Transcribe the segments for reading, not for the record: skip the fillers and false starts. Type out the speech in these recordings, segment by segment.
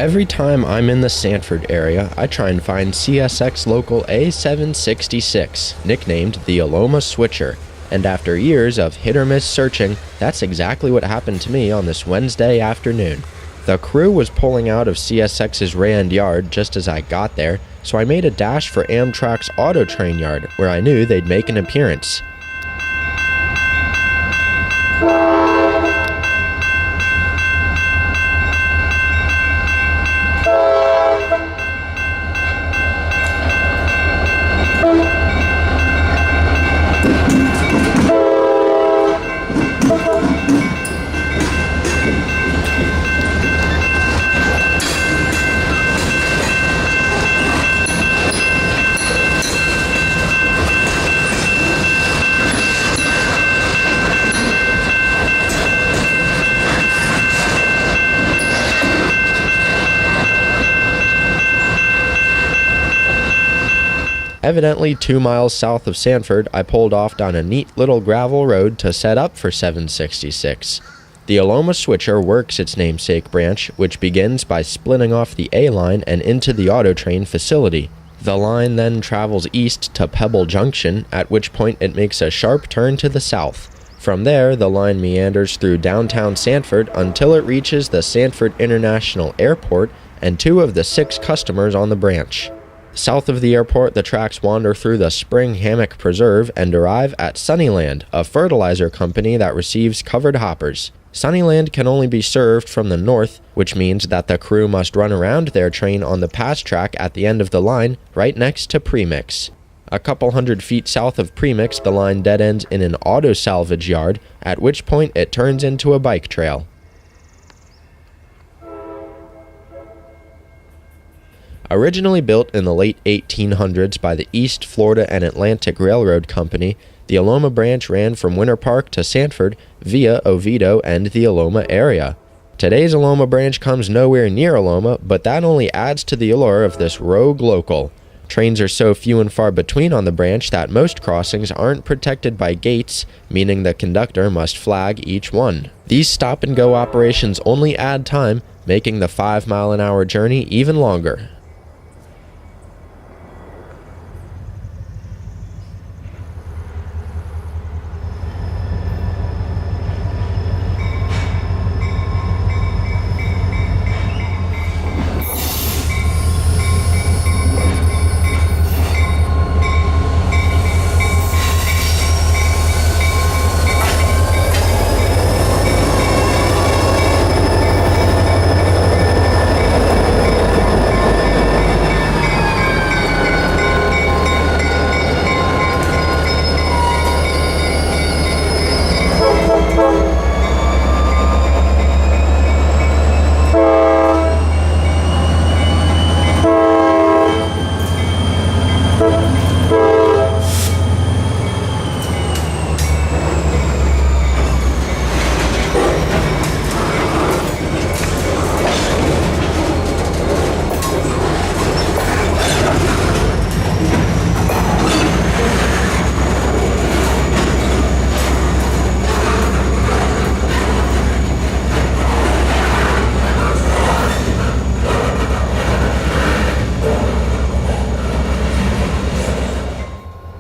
Every time I'm in the Sanford area, I try and find CSX local A766, nicknamed the Aloma Switcher, and after years of hit-or-miss searching, that's exactly what happened to me on this Wednesday afternoon. The crew was pulling out of CSX's Rand yard just as I got there, so I made a dash for Amtrak's Auto Train yard, where I knew they'd make an appearance. Evidently 2 miles south of Sanford, I pulled off down a neat little gravel road to set up for 766. The Aloma Switcher works its namesake branch, which begins by splitting off the A line and into the auto train facility. The line then travels east to Pebble Junction, at which point it makes a sharp turn to the south. From there, the line meanders through downtown Sanford until it reaches the Sanford International Airport and 2 of the 6 customers on the branch. South of the airport, the tracks wander through the Spring Hammock Preserve and arrive at Sunnyland, a fertilizer company that receives covered hoppers. Sunnyland can only be served from the north, which means that the crew must run around their train on the pass track at the end of the line, right next to Premix. A couple hundred feet south of Premix, the line dead ends in an auto salvage yard, at which point it turns into a bike trail. Originally built in the late 1800s by the East Florida and Atlantic Railroad Company, the Aloma branch ran from Winter Park to Sanford via Oviedo and the Aloma area. Today's Aloma branch comes nowhere near Aloma, but that only adds to the allure of this rogue local. Trains are so few and far between on the branch that most crossings aren't protected by gates, meaning the conductor must flag each one. These stop-and-go operations only add time, making the 5-mile-an-hour journey even longer.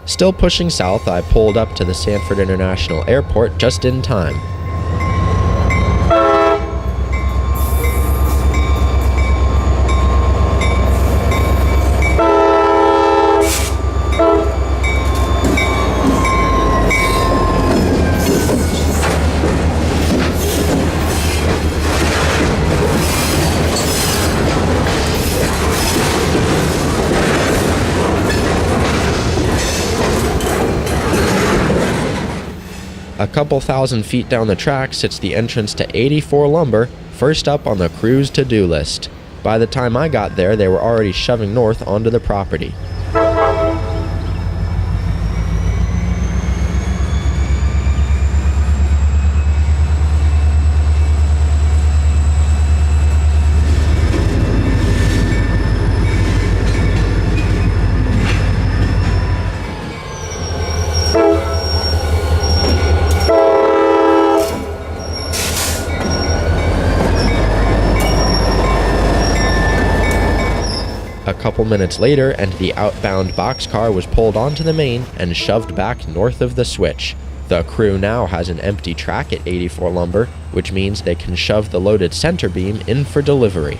Still pushing south, I pulled up to the Sanford International Airport just in time. A couple thousand feet down the track sits the entrance to 84 Lumber, first up on the crew's to-do list. By the time I got there, they were already shoving north onto the property. couple minutes later, and the outbound boxcar was pulled onto the main and shoved back north of the switch. The crew now has an empty track at 84 Lumber, which means they can shove the loaded center beam in for delivery.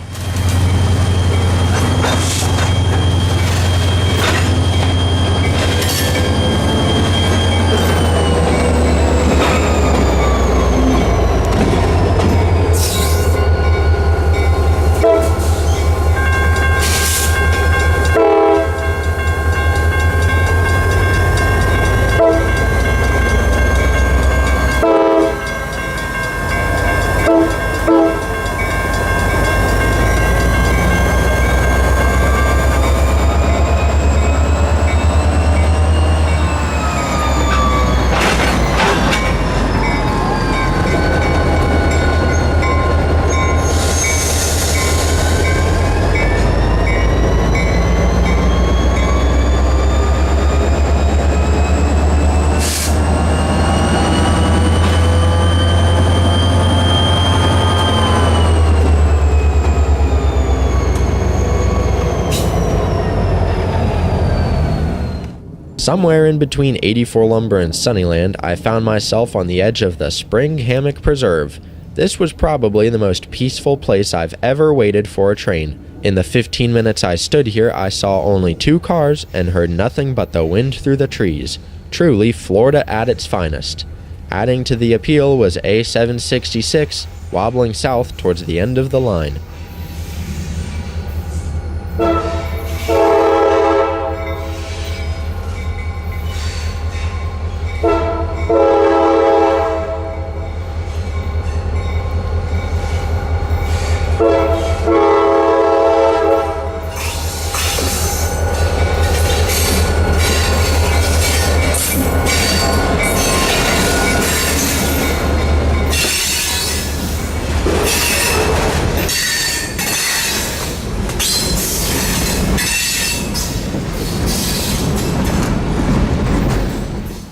Somewhere in between 84 Lumber and Sunnyland, I found myself on the edge of the Spring Hammock Preserve. This was probably the most peaceful place I've ever waited for a train. In the 15 minutes I stood here, I saw only 2 cars and heard nothing but the wind through the trees. Truly Florida at its finest. Adding to the appeal was A766, wobbling south towards the end of the line.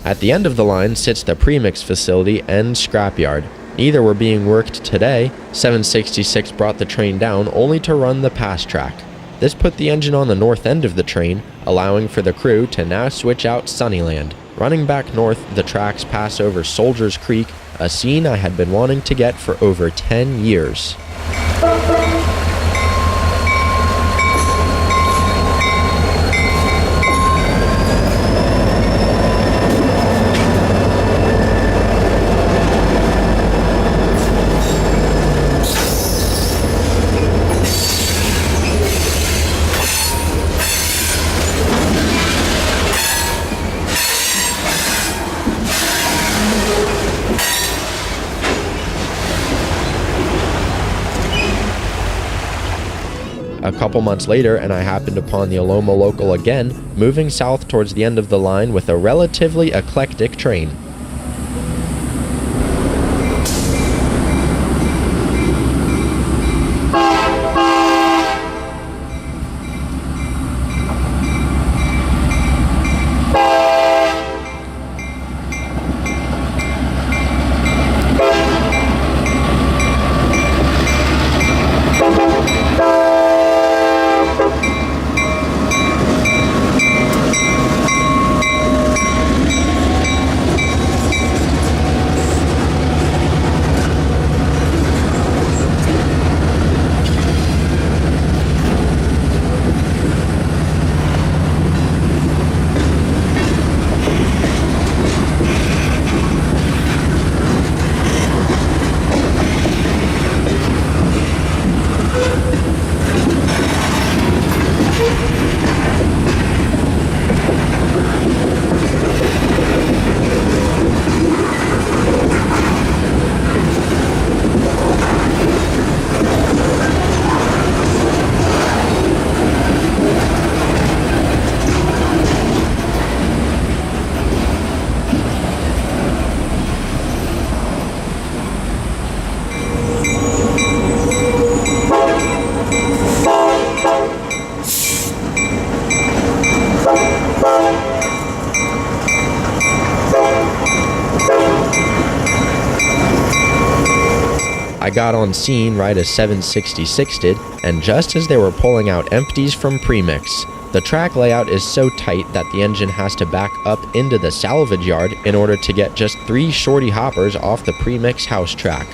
At the end of the line sits the premix facility and scrapyard. Neither were being worked today. 766 brought the train down only to run the pass track. This put the engine on the north end of the train, allowing for the crew to now switch out Sunnyland. Running back north, the tracks pass over Soldiers Creek, a scene I had been wanting to get for over 10 years. A couple months later, and I happened upon the Aloma local again, moving south towards the end of the line with a relatively eclectic train. I got on scene right as 766 did, and just as they were pulling out empties from premix. The track layout is so tight that the engine has to back up into the salvage yard in order to get just 3 shorty hoppers off the premix house track.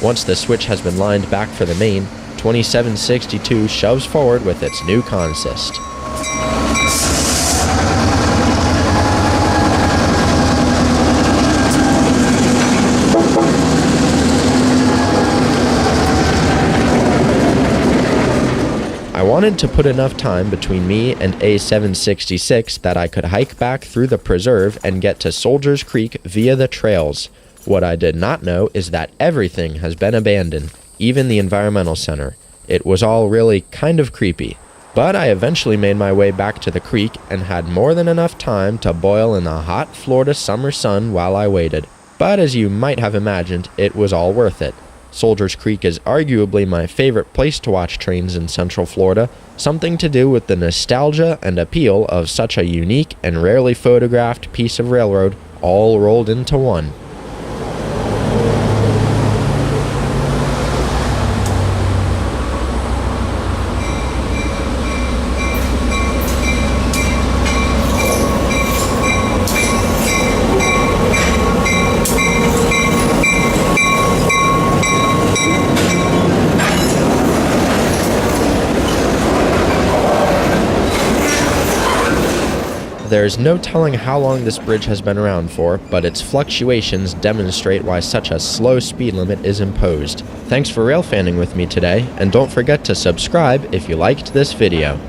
Once the switch has been lined back for the main, 2762 shoves forward with its new consist. I wanted to put enough time between me and A766 that I could hike back through the preserve and get to Soldiers Creek via the trails. What I did not know is that everything has been abandoned, even the environmental center. It was all really kind of creepy. But I eventually made my way back to the creek and had more than enough time to boil in the hot Florida summer sun while I waited. But as you might have imagined, it was all worth it. Soldiers Creek is arguably my favorite place to watch trains in Central Florida, something to do with the nostalgia and appeal of such a unique and rarely photographed piece of railroad all rolled into one. There's no telling how long this bridge has been around for, but its fluctuations demonstrate why such a slow speed limit is imposed. Thanks for railfanning with me today, and don't forget to subscribe if you liked this video.